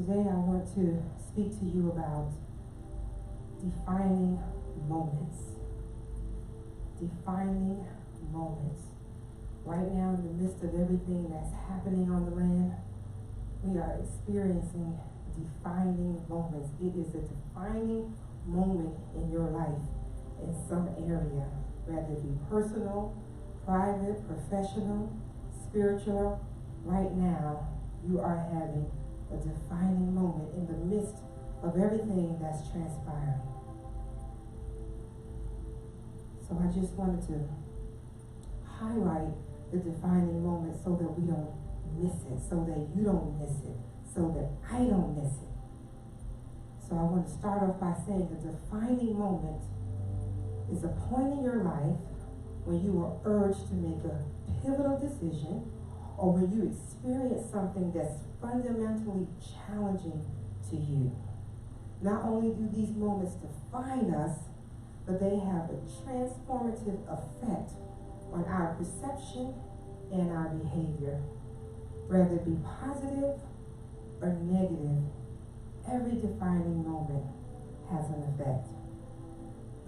Today I want to speak to you about defining moments. Defining moments. Right now, in the midst of everything that's happening on the land, we are experiencing defining moments. It is a defining moment in your life in some area, whether it be personal, private, professional, spiritual. Right now, you are having a defining moment in the midst of everything that's transpiring. So I just wanted to highlight the defining moment so that we don't miss it, so that you don't miss it, so that I don't miss it. So I want to start off by saying the defining moment is a point in your life when you are urged to make a pivotal decision, or when you experience something that's fundamentally challenging to you. Not only do these moments define us, but they have a transformative effect on our perception and our behavior. Whether it be positive or negative, every defining moment has an effect.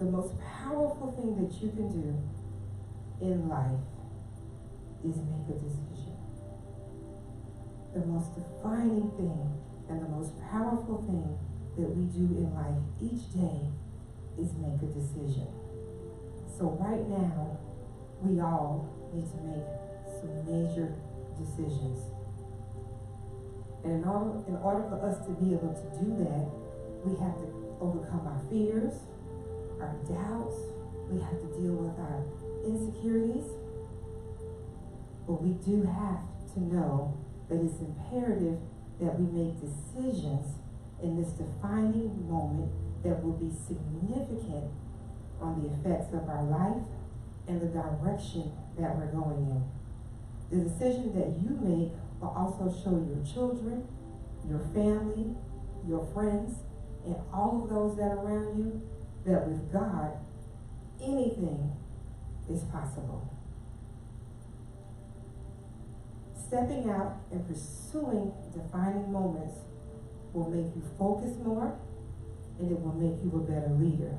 The most powerful thing that you can do in life is make a decision. The most defining thing and the most powerful thing that we do in life each day is make a decision. So right now, we all need to make some major decisions. And in order for us to be able to do that, we have to overcome our fears, our doubts. We have to deal with our insecurities. But we do have to know that it's imperative that we make decisions in this defining moment that will be significant on the effects of our life and the direction that we're going in. The decision that you make will also show your children, your family, your friends, and all of those that are around you that with God, anything is possible. Stepping out and pursuing defining moments will make you focus more, and it will make you a better leader.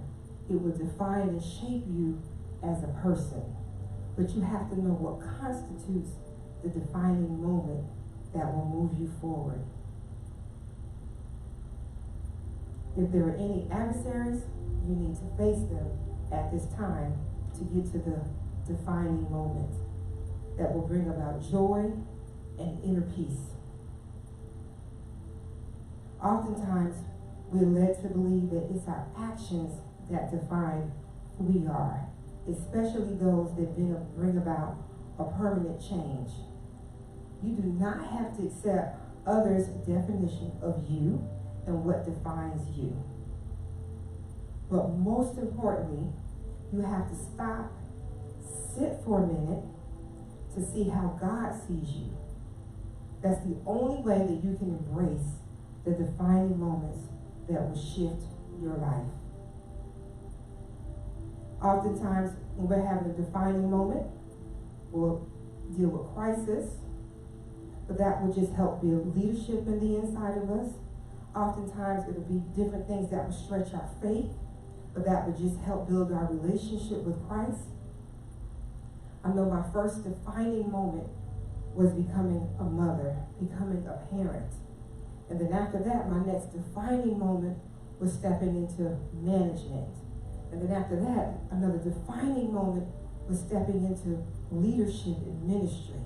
It will define and shape you as a person. But you have to know what constitutes the defining moment that will move you forward. If there are any adversaries, you need to face them at this time to get to the defining moment that will bring about joy and inner peace. Oftentimes, we're led to believe that it's our actions that define who we are, especially those that bring about a permanent change. You do not have to accept others' definition of you and what defines you. But most importantly, you have to stop, sit for a minute to see how God sees you. That's the only way that you can embrace the defining moments that will shift your life. Oftentimes, when we're having a defining moment, we'll deal with crisis, but that will just help build leadership in the inside of us. Oftentimes, it'll be different things that will stretch our faith, but that will just help build our relationship with Christ. I know my first defining moment was becoming a mother, becoming a parent. And then after that, my next defining moment was stepping into management. And then after that, another defining moment was stepping into leadership in ministry.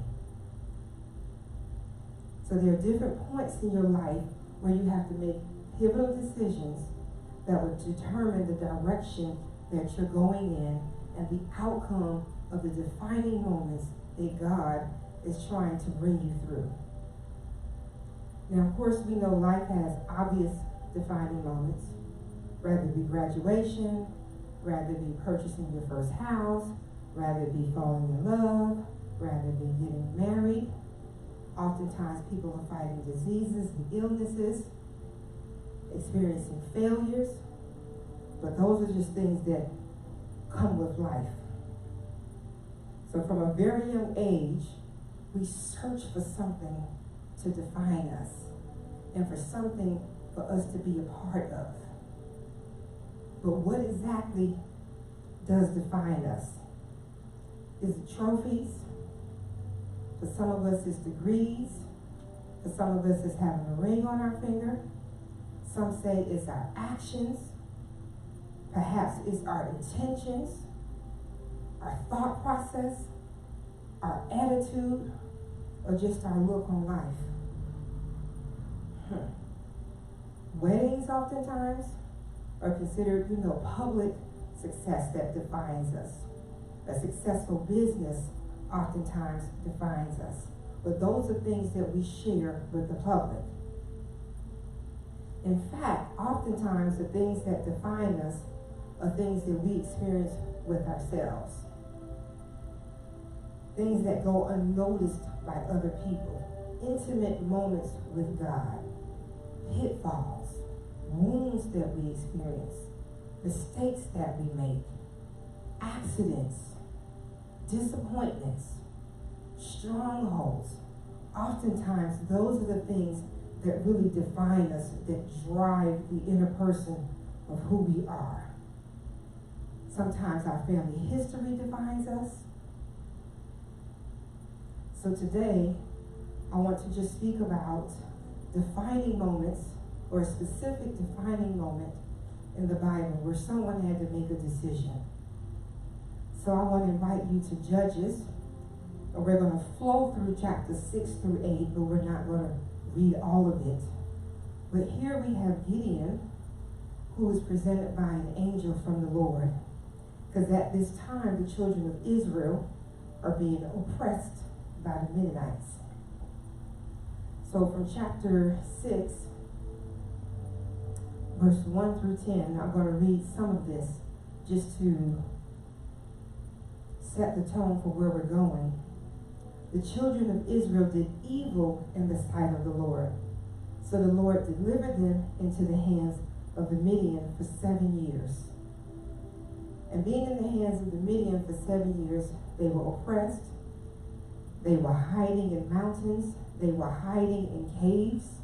So there are different points in your life where you have to make pivotal decisions that will determine the direction that you're going in and the outcome of the defining moments that God is trying to bring you through. Now, of course, we know life has obvious defining moments, whether it be graduation, whether it be purchasing your first house, whether it be falling in love, whether it be getting married. Oftentimes, people are fighting diseases and illnesses, experiencing failures, but those are just things that come with life. So from a very young age, we search for something to define us. and for something for us to be a part of. But what exactly does define us? Is it trophies? For some of us, it's degrees. For some of us, it's having a ring on our finger. Some say it's our actions. Perhaps it's our intentions, our thought process, our attitude, or just our look on life. Weddings oftentimes are considered, public success that defines us. A successful business oftentimes defines us. But those are things that we share with the public. In fact, oftentimes the things that define us are things that we experience with ourselves. Things that go unnoticed by other people. Intimate moments with God. Pitfalls. Wounds that we experience. Mistakes that we make. Accidents. Disappointments. Strongholds. Oftentimes, those are the things that really define us, that drive the inner person of who we are. Sometimes our family history defines us. So today, I want to just speak about defining moments, or a specific defining moment in the Bible where someone had to make a decision. So I want to invite you to Judges. We're going to flow through chapter 6 through 8, but we're not going to read all of it. But here we have Gideon, who is presented by an angel from the Lord. Because at this time, the children of Israel are being oppressed by the Midianites. So from chapter 6, verse 1 through 10, I'm going to read some of this just to set the tone for where we're going. The children of Israel did evil in the sight of the Lord. So the Lord delivered them into the hands of the Midian for 7 years. And being in the hands of the Midian for 7 years, they were oppressed. They were hiding in mountains. They were hiding in caves.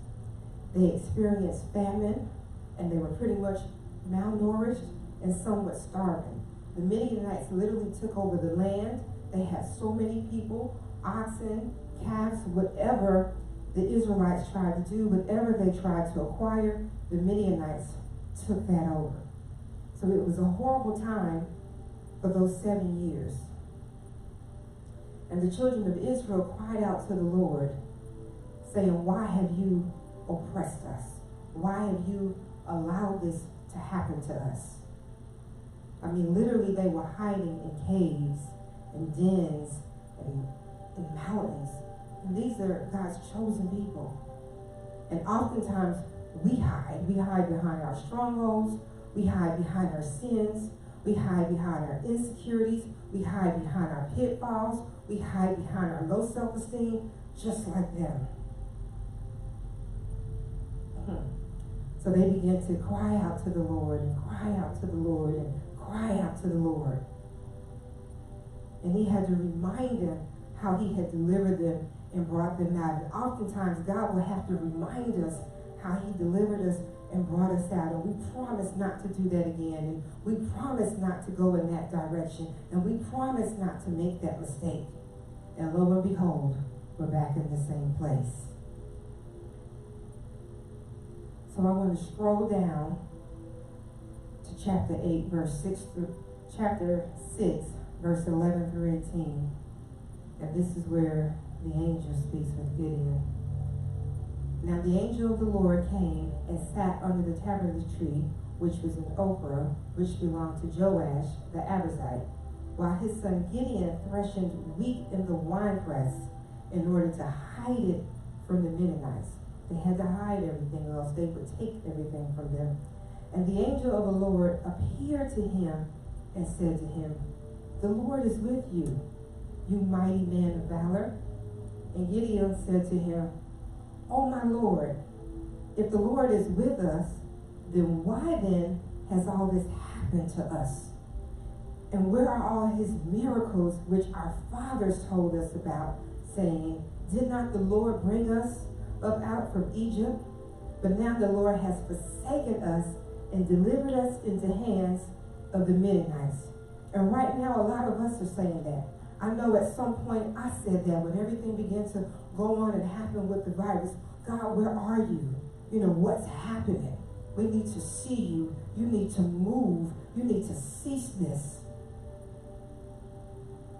They experienced famine, and they were pretty much malnourished and somewhat starving. The Midianites literally took over the land. They had so many people, oxen, calves, whatever the Israelites tried to do, whatever they tried to acquire, the Midianites took that over. So it was a horrible time for those 7 years. And the children of Israel cried out to the Lord, saying, "Why have you oppressed us? Why have you allowed this to happen to us?" I mean, literally they were hiding in caves and dens and in mountains. And these are God's chosen people. And oftentimes we hide. We hide behind our strongholds. We hide behind our sins. We hide behind our insecurities. We hide behind our pitfalls. We hide behind our low self-esteem, just like them. So they began to cry out to the Lord and cry out to the Lord and cry out to the Lord. And he had to remind them how he had delivered them and brought them out. And oftentimes God will have to remind us how he delivered us and brought us out. And we promise not to do that again. And we promise not to go in that direction. And we promise not to make that mistake. And lo and behold, we're back in the same place. So I want to scroll down to chapter 8, chapter 6, verse 11 through 18. And this is where the angel speaks with Gideon. Now the angel of the Lord came and sat under the tabernacle tree, which was in Ophrah, which belonged to Joash the Abiezrite, while his son Gideon threshed wheat in the winepress in order to hide it from the Midianites. They had to hide everything, or else they would take everything from them. And the angel of the Lord appeared to him and said to him, "The Lord is with you, you mighty man of valor." And Gideon said to him, "Oh my Lord, if the Lord is with us, then why then has all this happened to us? And where are all his miracles which our fathers told us about, saying, did not the Lord bring us up out from Egypt?" But now the Lord has forsaken us and delivered us into hands of the Midianites. And right now, a lot of us are saying that. I know at some point I said that when everything began to go on and happen with the virus. God, where are you? You know, what's happening? We need to see you. You need to move. You need to cease this.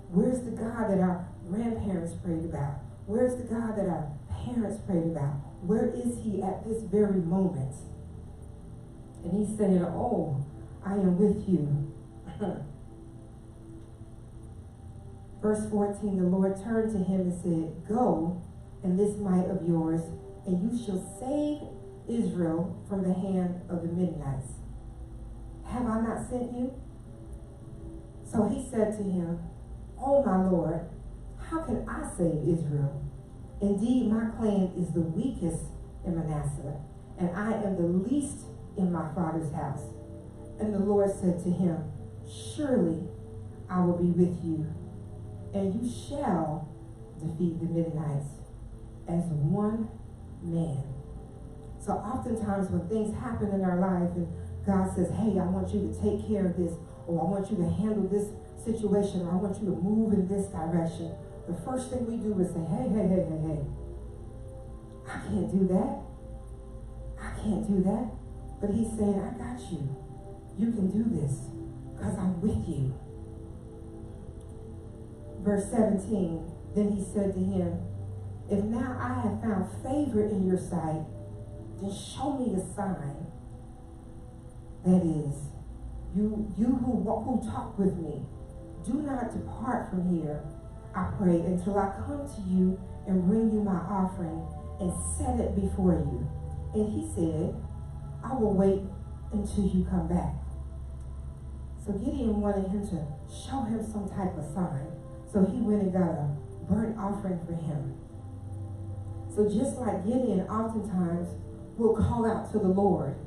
Where's the God that our grandparents prayed about? Where's the God that our parents prayed about? Where is he at this very moment? And he's saying, oh, I am with you. Verse 14, the Lord turned to him and said, go, and this might of yours, and you shall save Israel from the hand of the Midianites. Have I not sent you? So he said to him, oh my Lord, how can I save Israel? Indeed, my clan is the weakest in Manasseh, and I am the least in my father's house. And the Lord said to him, surely I will be with you, and you shall defeat the Midianites as one man. So oftentimes when things happen in our life and God says, hey, I want you to take care of this, or I want you to handle this situation, or I want you to move in this direction, the first thing we do is say, hey, I can't do that. I can't do that. But he's saying, I got you. You can do this because I'm with you. Verse 17, then he said to him, if now I have found favor in your sight, then show me a sign. That is, you who talk with me, do not depart from here, I pray, until I come to you and bring you my offering and set it before you. And he said, I will wait until you come back. So Gideon wanted him to show him some type of sign. So he went and got a burnt offering for him. So just like Gideon oftentimes will call out to the Lord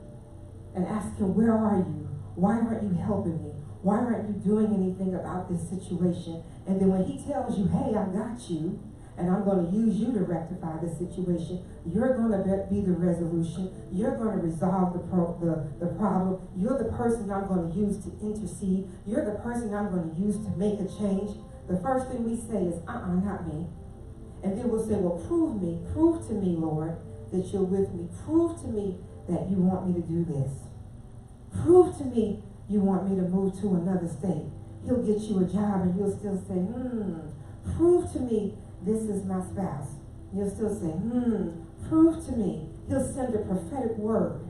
and ask him, where are you? Why aren't you helping me? Why aren't you doing anything about this situation? And then when he tells you, hey, I got you, and I'm going to use you to rectify the situation, you're going to be the resolution. You're going to resolve the problem. You're the person I'm going to use to intercede. You're the person I'm going to use to make a change. The first thing we say is, not me. And then we'll say, well, prove to me, Lord, that you're with me. Prove to me that you want me to do this. Prove to me you want me to move to another state. He'll get you a job and you'll still say, prove to me this is my spouse. You'll still say, prove to me. He'll send a prophetic word.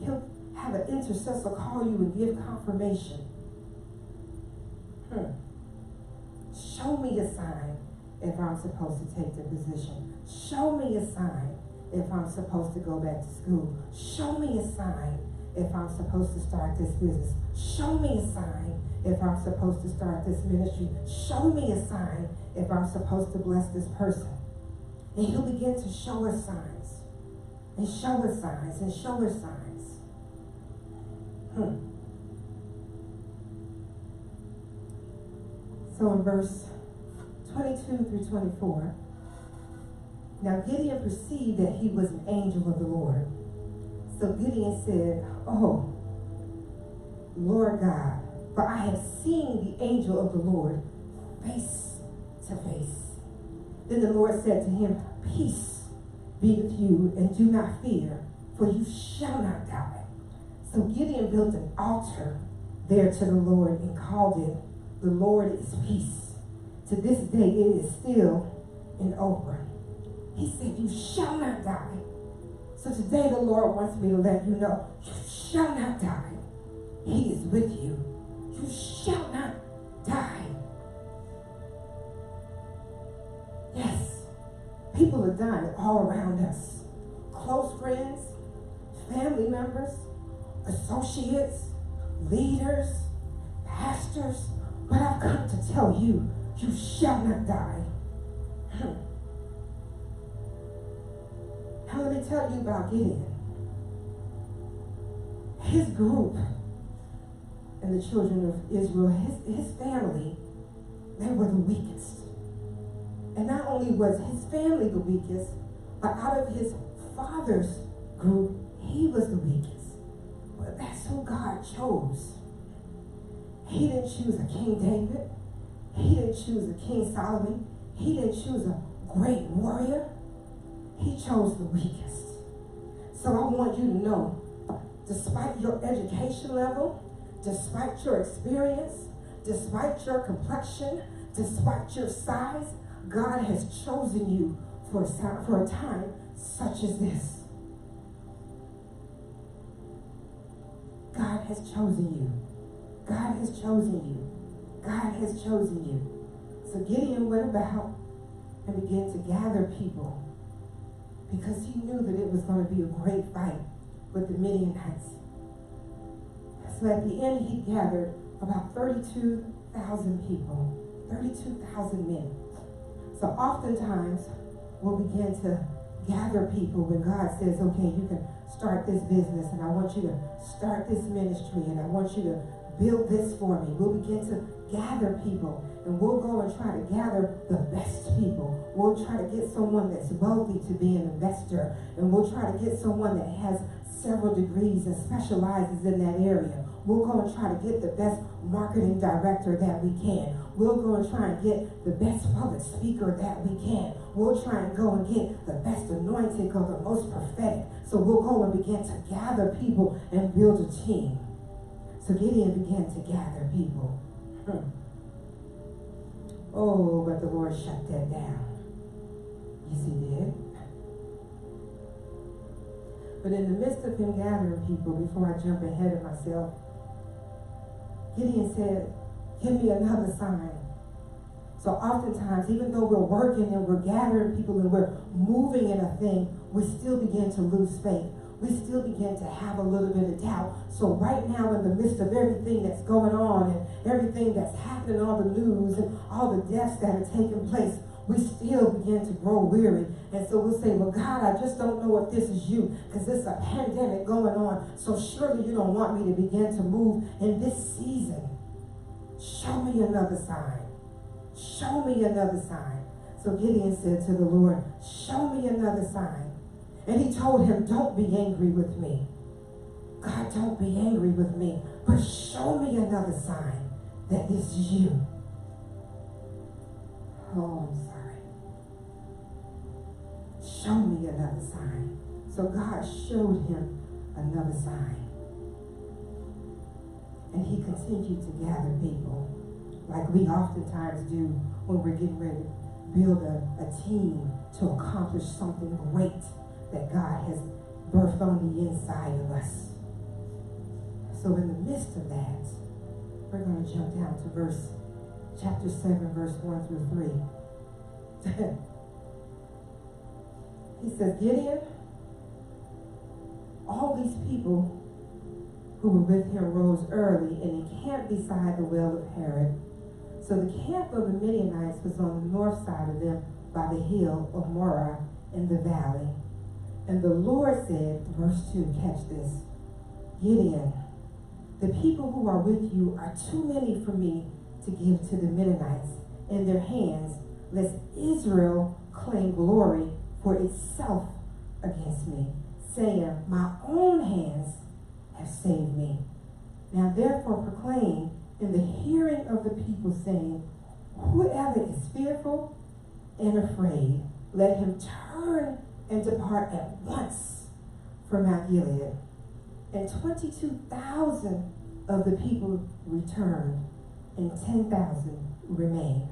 He'll have an intercessor call you and give confirmation. Show me a sign if I'm supposed to take the position. Show me a sign if I'm supposed to go back to school. Show me a sign if I'm supposed to start this business. Show me a sign if I'm supposed to start this ministry. Show me a sign if I'm supposed to bless this person. And he'll begin to show us signs. And show us signs. And show us signs. So in verse 22 through 24, now Gideon perceived that he was an angel of the Lord. So Gideon said, oh, Lord God, for I have seen the angel of the Lord face to face. Then the Lord said to him, peace be with you, and do not fear, for you shall not die. So Gideon built an altar there to the Lord and called it, the Lord is peace. To this day it is still in Ophrah. He said, you shall not die. So today the Lord wants me to let you know, you shall not die. He is with you. You shall not die. Yes, people are dying all around us. Close friends, family members, associates, leaders, pastors. But I've come to tell you, you shall not die. Now let me tell you about Gideon. His group and the children of Israel, his family, they were the weakest. And not only was his family the weakest, but out of his father's group, he was the weakest. But that's who God chose. He didn't choose a King David. He didn't choose a King Solomon. He didn't choose a great warrior. He chose the weakest. So I want you to know, despite your education level, despite your experience, despite your complexion, despite your size, God has chosen you for a time such as this. God has chosen you. God has chosen you. God has chosen you. So Gideon went about and began to gather people because he knew that it was going to be a great fight with the Midianites. So at the end, he gathered about 32,000 people, 32,000 men. So oftentimes, we'll begin to gather people when God says, okay, you can start this business, and I want you to start this ministry, and I want you to build this for me. We'll begin to gather people, and we'll go and try to gather the best people. We'll try to get someone that's wealthy to be an investor, and we'll try to get someone that has several degrees and specializes in that area. We'll go and try to get the best marketing director that we can. We'll go and try and get the best public speaker that we can. We'll try and go and get the best anointed or the most prophetic. So we'll go and begin to gather people and build a team. So Gideon began to gather people. Oh, but the Lord shut that down. Yes, he did. But in the midst of him gathering people, before I jump ahead of myself, Gideon said, give me another sign. So oftentimes, even though we're working and we're gathering people and we're moving in a thing, we still begin to lose faith. We still begin to have a little bit of doubt. So right now, in the midst of everything that's going on and everything that's happening on the news and all the deaths that are taking place, we still begin to grow weary. And so we'll say, well, God, I just don't know if this is you, because there's a pandemic going on. So surely you don't want me to begin to move in this season. Show me another sign. Show me another sign. So Gideon said to the Lord, show me another sign. And he told him, don't be angry with me. God, don't be angry with me, but show me another sign that this is you. Oh, I'm sorry. Show me another sign. So God showed him another sign. And he continued to gather people like we oftentimes do when we're getting ready to build a team to accomplish something great that God has birthed on the inside of us. So in the midst of that, we're going to jump down to chapter 7, verse 1 through 3. He says, Gideon, all these people who were with him rose early and encamped beside the well of Herod. So the camp of the Midianites was on the north side of them by the hill of Morah in the valley. And the Lord said, verse 2, catch this, Gideon, the people who are with you are too many for me to give to the Midianites in their hands, lest Israel claim glory for itself against me, saying, my own hands have saved me. Now therefore proclaim in the hearing of the people, saying, whoever is fearful and afraid, let him turn and depart at once from Mount Gilead. And 22,000 of the people returned, and 10,000 remained.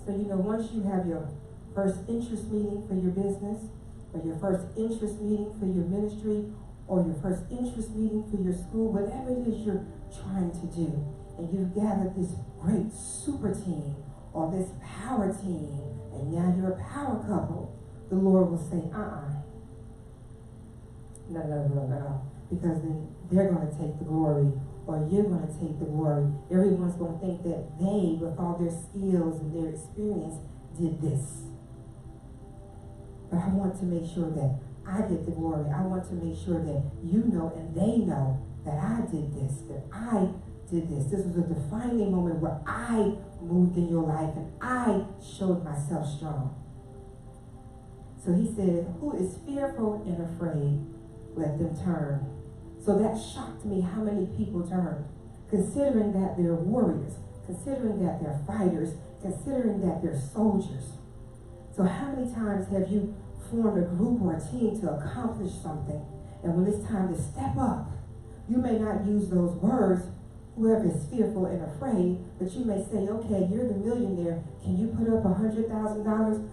So once you have your first interest meeting for your business, or your first interest meeting for your ministry, or your first interest meeting for your school, whatever it is you're trying to do, and you've gathered this great super team or this power team, and now you're a power couple, the Lord will say, no, because then they're going to take the glory, or you're going to take the glory. Everyone's going to think that they, with all their skills and their experience, did this. But I want to make sure that I get the glory. I want to make sure that you know and they know that I did this, that I did this. This was a defining moment where I moved in your life and I showed myself strong. So he said, who is fearful and afraid, let them turn. So that shocked me how many people turned, considering that they're warriors, considering that they're fighters, considering that they're soldiers. So how many times have you formed a group or a team to accomplish something, and when it's time to step up, you may not use those words, whoever is fearful and afraid, but you may say, okay, you're the millionaire, can you put up $100,000?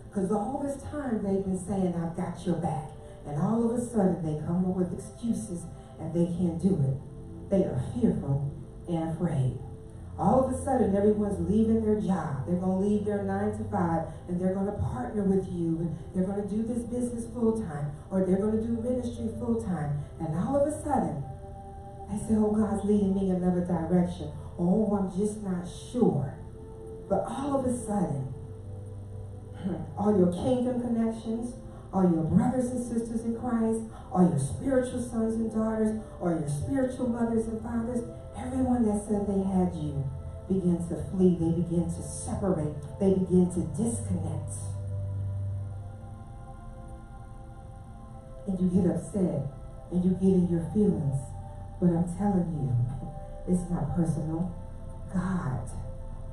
Because all this time they've been saying, I've got your back. And all of a sudden they come up with excuses and they can't do it. They are fearful and afraid. All of a sudden everyone's leaving their job. They're going to leave their 9 to 5 and they're going to partner with you and they're going to do this business full time or they're going to do ministry full time. And all of a sudden they say, oh, God's leading me in another direction. Oh, I'm just not sure. But all of a sudden, all your kingdom connections, all your brothers and sisters in Christ, all your spiritual sons and daughters, or your spiritual mothers and fathers, everyone that said they had you begin to flee. They begin to separate. They begin to disconnect. And you get upset, and you get in your feelings. But I'm telling you, it's not personal. God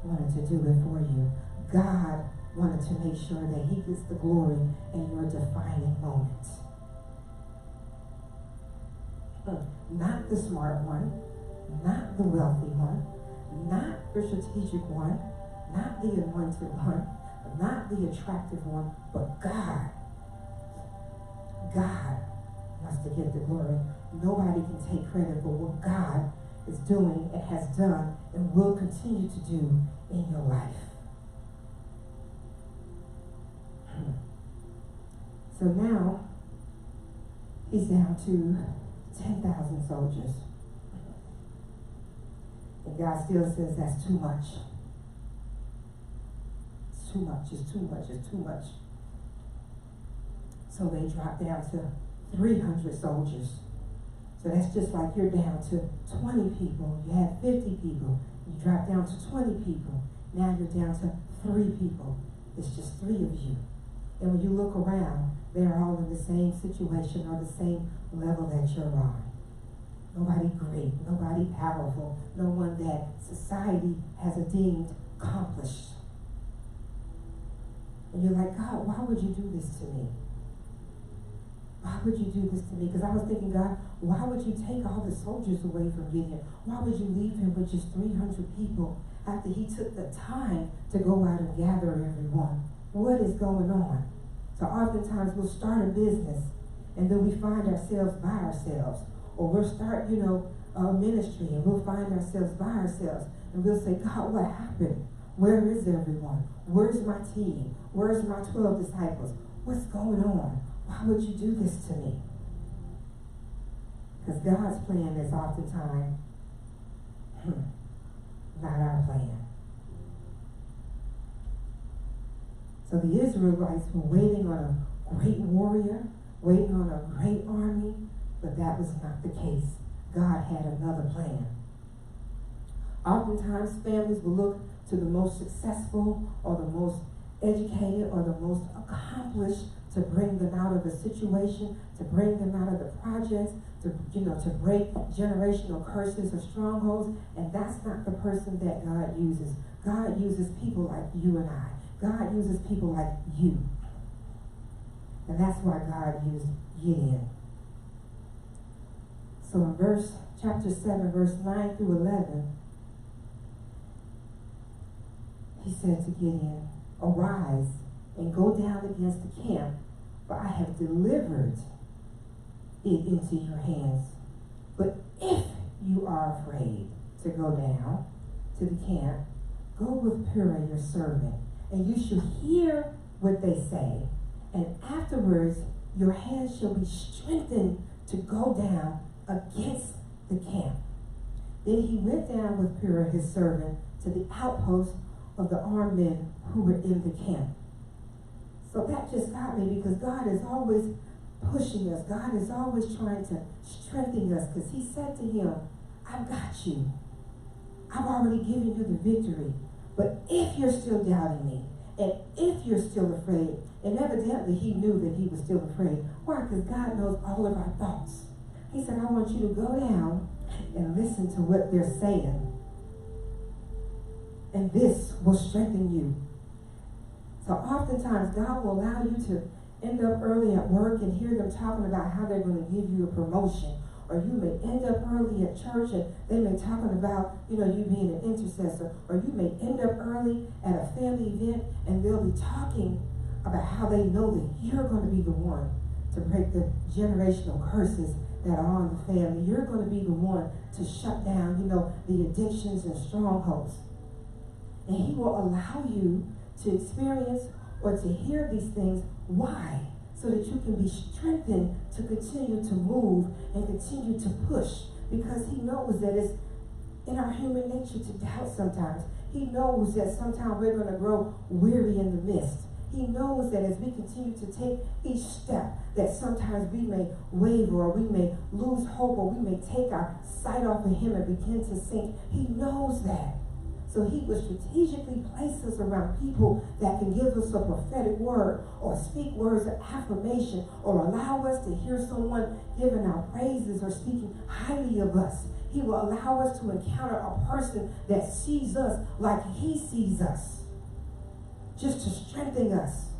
wanted to do it for you. God wanted to make sure that he gets the glory in your defining moment. Not the smart one, not the wealthy one, not the strategic one, not the anointed one, not the attractive one, but God. God wants to get the glory. Nobody can take credit for what God is doing and has done and will continue to do in your life. So now, he's down to 10,000 soldiers. And God still says that's too much. It's too much, it's too much, it's too much. So they drop down to 300 soldiers. So that's just like you're down to 20 people. You had 50 people. You drop down to 20 people. Now you're down to 3 people. It's just 3 of you. And when you look around, they're all in the same situation or the same level that you're on. Nobody great, nobody powerful, no one that society has deemed accomplished. And you're like, God, why would you do this to me? Why would you do this to me? Because I was thinking, God, why would you take all the soldiers away from Gideon? Why would you leave him with just 300 people after he took the time to go out and gather everyone? What is going on? So oftentimes we'll start a business and then we find ourselves by ourselves. Or we'll start, a ministry and we'll find ourselves by ourselves. And we'll say, God, what happened? Where is everyone? Where's my team? Where's my 12 disciples? What's going on? Why would you do this to me? Because God's plan is oftentimes not our plan. So the Israelites were waiting on a great warrior, waiting on a great army, but that was not the case. God had another plan. Oftentimes families will look to the most successful or the most educated or the most accomplished to bring them out of a situation, to bring them out of the projects, to break generational curses or strongholds. And that's not the person that God uses. God uses people like you and I. God uses people like you. And that's why God used Gideon. So in chapter 7, verse 9 through 11, he said to Gideon, arise and go down against the camp, for I have delivered it into your hands. But if you are afraid to go down to the camp, go with Purah your servant, and you shall hear what they say. And afterwards your hands shall be strengthened to go down against the camp. Then he went down with Purah his servant to the outpost of the armed men who were in the camp. So that just got me, because God is always pushing us. God is always trying to strengthen us, because he said to him, I've got you. I've already given you the victory. But if you're still doubting me, And if you're still afraid, and evidently he knew that he was still afraid. Why? Because God knows all of our thoughts. He said, I want you to go down and listen to what they're saying. And this will strengthen you. So oftentimes God will allow you to end up early at work and hear them talking about how they're going to give you a promotion. Or you may end up early at church and they may talking about, you being an intercessor. Or you may end up early at a family event and they'll be talking about how they know that you're going to be the one to break the generational curses that are on the family. You're going to be the one to shut down, the addictions and strongholds. And he will allow you to experience or to hear these things. Why? So that you can be strengthened to continue to move and continue to push. Because he knows that it's in our human nature to doubt sometimes. He knows that sometimes we're going to grow weary in the midst. He knows that as we continue to take each step, that sometimes we may waver or we may lose hope or we may take our sight off of him and begin to sink. He knows that. So he will strategically place us around people that can give us a prophetic word or speak words of affirmation or allow us to hear someone giving our praises or speaking highly of us. He will allow us to encounter a person that sees us like he sees us, just to strengthen us.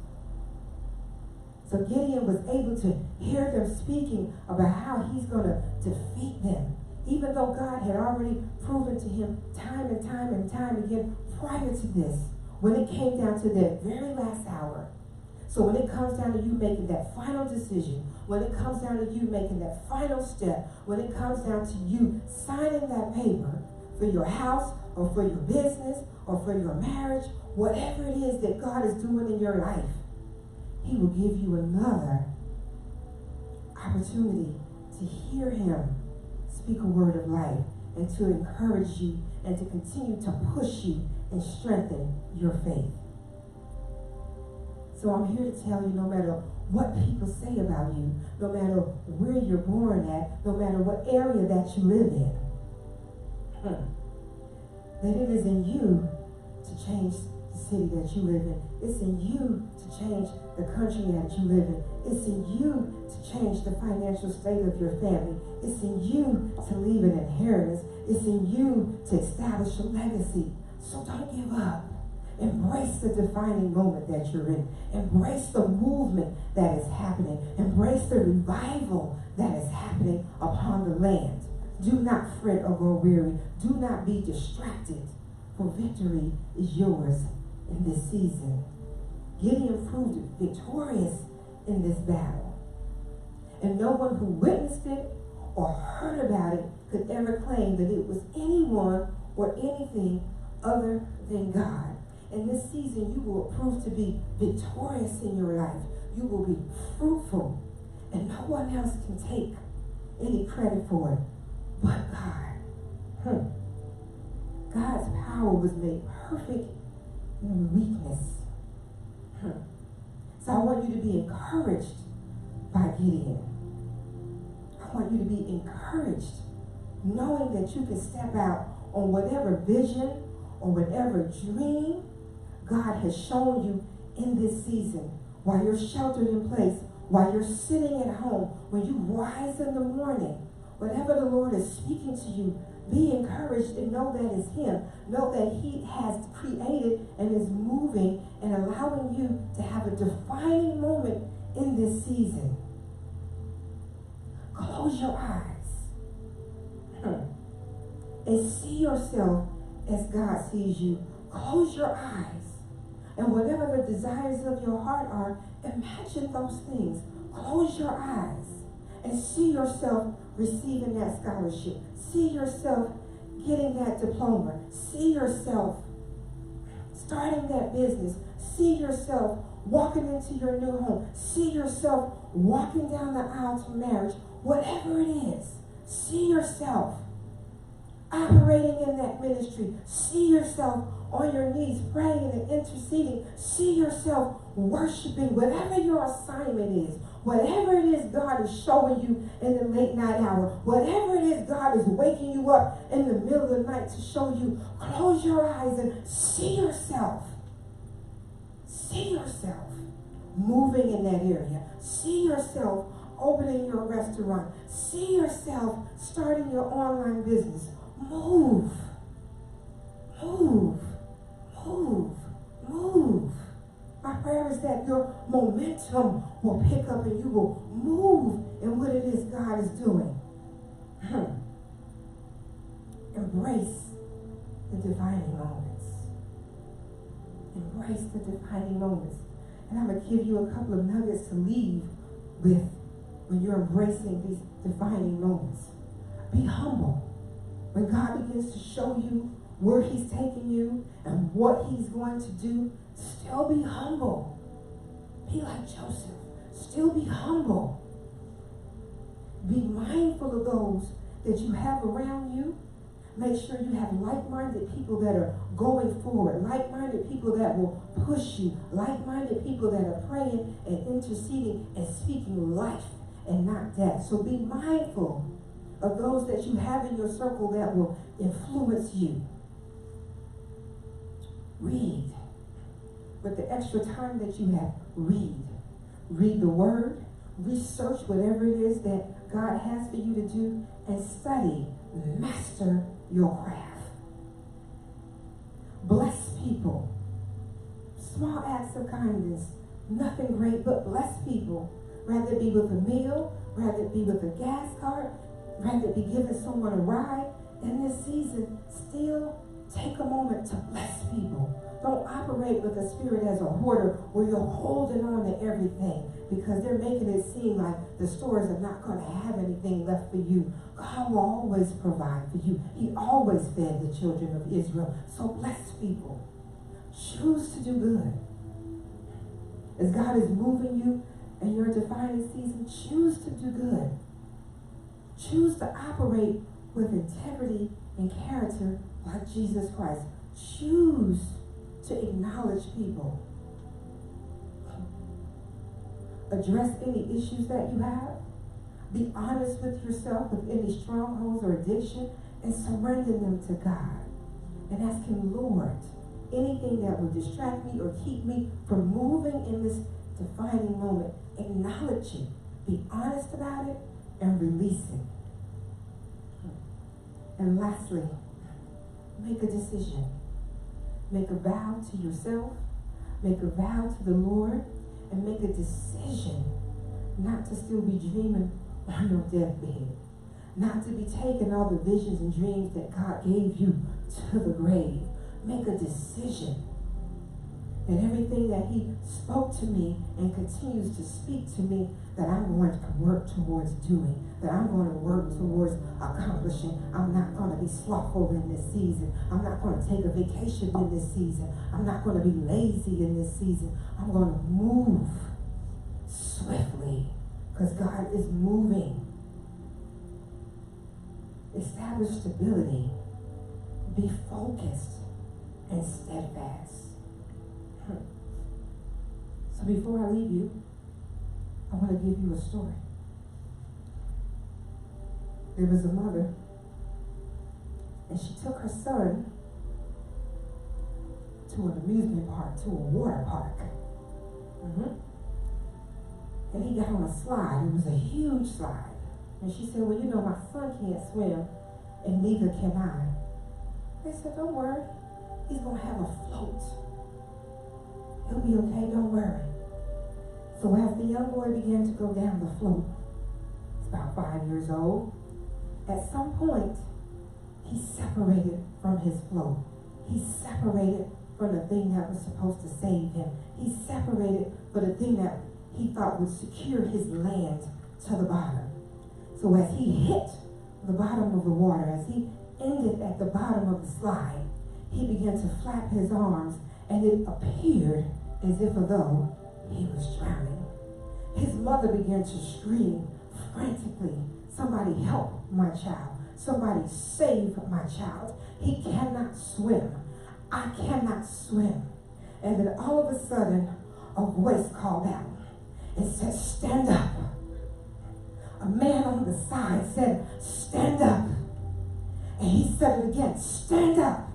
So Gideon was able to hear them speaking about how he's going to defeat them. Even though God had already proven to him time and time again prior to this, when it came down to that very last hour. So when it comes down to you making that final decision, when it comes down to you making that final step, when it comes down to you signing that paper for your house or for your business or for your marriage, whatever it is that God is doing in your life, he will give you another opportunity to hear him speak a word of life and to encourage you and to continue to push you and strengthen your faith. So I'm here to tell you, no matter what people say about you, no matter where you're born at, no matter what area that you live in, that it is in you to change the city that you live in. It's in you to change the country that you live in. It's in you to change the financial state of your family. It's in you to leave an inheritance. It's in you to establish a legacy. So don't give up. Embrace the defining moment that you're in. Embrace the movement that is happening. Embrace the revival that is happening upon the land. Do not fret or grow weary. Do not be distracted, for victory is yours in this season. Gideon proved victorious in this battle. And no one who witnessed it or heard about it could ever claim that it was anyone or anything other than God. In this season, you will prove to be victorious in your life. You will be fruitful, and no one else can take any credit for it but God. God's power was made perfect in weakness. So I want you to be encouraged by Gideon. I want you to be encouraged knowing that you can step out on whatever vision or whatever dream God has shown you in this season. While you're sheltered in place, while you're sitting at home, when you rise in the morning, whatever the Lord is speaking to you, be encouraged and know that it's him. Know that he has created and is moving and allowing you to have a defining moment in this season. Close your eyes and see yourself as God sees you. Close your eyes. And whatever the desires of your heart are, imagine those things. Close your eyes and see yourself receiving that scholarship. See yourself getting that diploma. See yourself starting that business. See yourself walking into your new home. See yourself walking down the aisle to marriage. Whatever it is, see yourself operating in that ministry. See yourself on your knees praying and interceding. See yourself worshiping. Whatever your assignment is, whatever it is God is showing you in the late night hour, whatever it is God is waking you up in the middle of the night to show you, close your eyes and see yourself. See yourself moving in that area. See yourself opening your restaurant. See yourself starting your online business. Move. Move. Move. Move. My prayer is that your momentum will pick up and you will move in what it is God is doing. Embrace the defining moments. Embrace the defining moments. And I'm going to give you a couple of nuggets to leave with when you're embracing these defining moments. Be humble. When God begins to show you where he's taking you and what he's going to do, still be humble. Be like Joseph. Still be humble. Be mindful of those that you have around you. Make sure you have like-minded people that are going forward, like-minded people that will push you, like-minded people that are praying and interceding and speaking life and not death. So be mindful of those that you have in your circle that will influence you. Read. With the extra time that you have, read. Read the word. Research whatever it is that God has for you to do, and study. Master your craft. Bless people. Small acts of kindness. Nothing great, but bless people. Rather it be with a meal, rather it be with a gas card, rather it be giving someone a ride. In this season, still take a moment to bless people. Don't operate with a spirit as a hoarder where you're holding on to everything because they're making it seem like the stores are not going to have anything left for you. God will always provide for you. He always fed the children of Israel. So bless people. Choose to do good. As God is moving you in your defining season, choose to do good. Choose to operate with integrity and character like Jesus Christ. Choose to acknowledge people. Address any issues that you have. Be honest with yourself with any strongholds or addiction and surrender them to God. And ask him, Lord, anything that will distract me or keep me from moving in this defining moment, acknowledge it. Be honest about it and release it. And lastly, make a decision. Make a vow to yourself, make a vow to the Lord, and make a decision not to still be dreaming on your deathbed, not to be taking all the visions and dreams that God gave you to the grave. Make a decision that everything that he spoke to me and continues to speak to me, that I'm going to work towards doing, that I'm going to work towards accomplishing. I'm not going to be slothful in this season. I'm not going to take a vacation in this season. I'm not going to be lazy in this season. I'm going to move swiftly because God is moving. Establish stability. Be focused and steadfast. So before I leave you, I want to give you a story. There was a mother, and she took her son to an amusement park, to a water park. And he got on a slide. It was a huge slide. And she said, well, you know, my son can't swim, and neither can I. They said, don't worry. He's going to have a float. He'll be okay, don't worry. So as the young boy began to go down the float, he's about 5 years old, at some point, he separated from his float. He separated from the thing that was supposed to save him. He separated from the thing that he thought would secure his land to the bottom. So as he hit the bottom of the water, as he ended at the bottom of the slide, he began to flap his arms, and it appeared as if though he was drowning. His mother began to scream frantically, somebody help my child. Somebody save my child. He cannot swim. I cannot swim. And then all of a sudden, a voice called out and said, stand up. A man on the side said, stand up. And he said it again, stand up.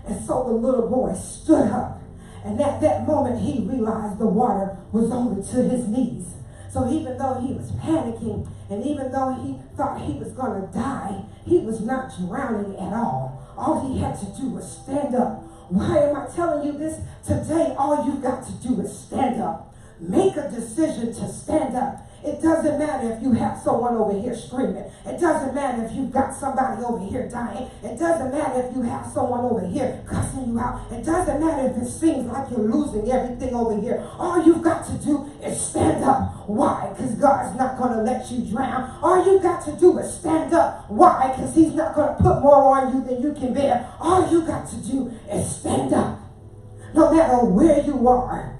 And so the little boy stood up. And at that moment, he realized the water was only to his knees. So even though he was panicking, and even though he thought he was going to die, he was not drowning at all. All he had to do was stand up. Why am I telling you this? Today, all you've got to do is stand up. Make a decision to stand up. It doesn't matter if you have someone over here screaming. It doesn't matter if you've got somebody over here dying. It doesn't matter if you have someone over here cussing you out. It doesn't matter if it seems like you're losing everything over here. All you've got to do is stand up. Why? Because God's not going to let you drown. All you got to do is stand up. Why? Because he's not going to put more on you than you can bear. All you got to do is stand up. No matter where you are.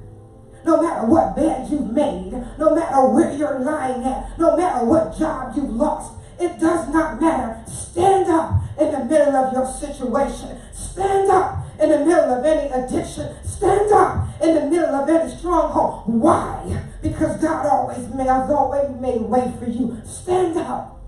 No matter what bed you've made, no matter where you're lying at, no matter what job you've lost, it does not matter. Stand up in the middle of your situation. Stand up in the middle of any addiction. Stand up in the middle of any stronghold. Why? Because God always made way for you. Stand up.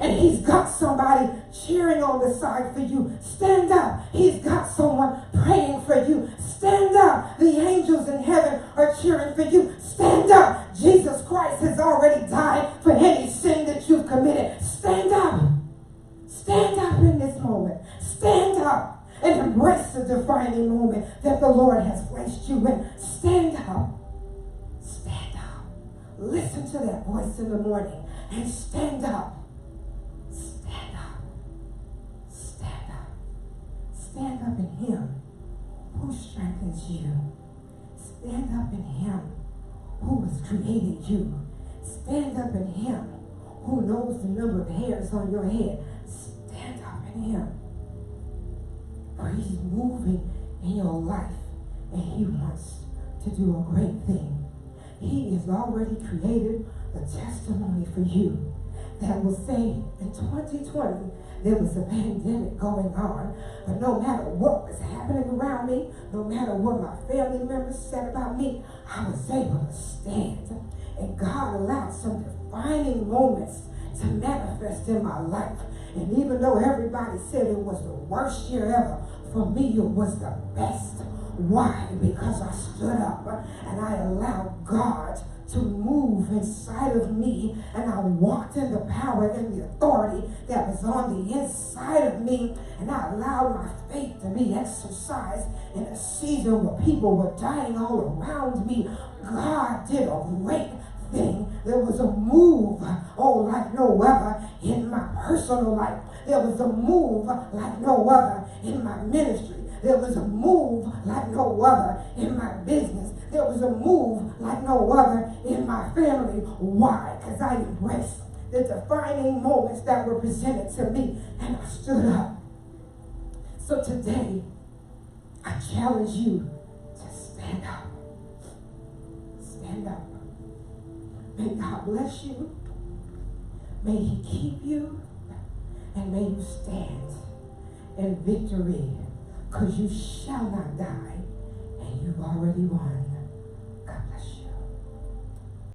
And he's got somebody cheering on the side for you. Stand up. He's got someone praying for you. Stand up. The angels in heaven are cheering for you. Stand up. Jesus Christ has already died for any sin that you've committed. Stand up. Stand up in this moment. Stand up and embrace the defining moment that the Lord has placed you in. Stand up. Stand up. Listen to that voice in the morning and stand up. Stand up in him who strengthens you. Stand up in him who has created you. Stand up in him who knows the number of hairs on your head. Stand up in him. For he's moving in your life and he wants to do a great thing. He has already created a testimony for you that will say in 2020, there was a pandemic going on, but no matter what was happening around me, no matter what my family members said about me, I was able to stand. And God allowed some defining moments to manifest in my life. And even though everybody said it was the worst year ever, for me it was the best. Why? Because I stood up and I allowed God to move inside of me, and I walked in the power and the authority that was on the inside of me, and I allowed my faith to be exercised in a season where people were dying all around me. God did a great thing. There was a move, like no other in my personal life. There was a move like no other in my ministry. There was a move like no other in my business. There was a move like no other in my family. Why? Because I embraced the defining moments that were presented to me and I stood up. So today, I challenge you to stand up. Stand up. May God bless you. May he keep you. And may you stand in victory. Because you shall not die, and you've already won. God bless you.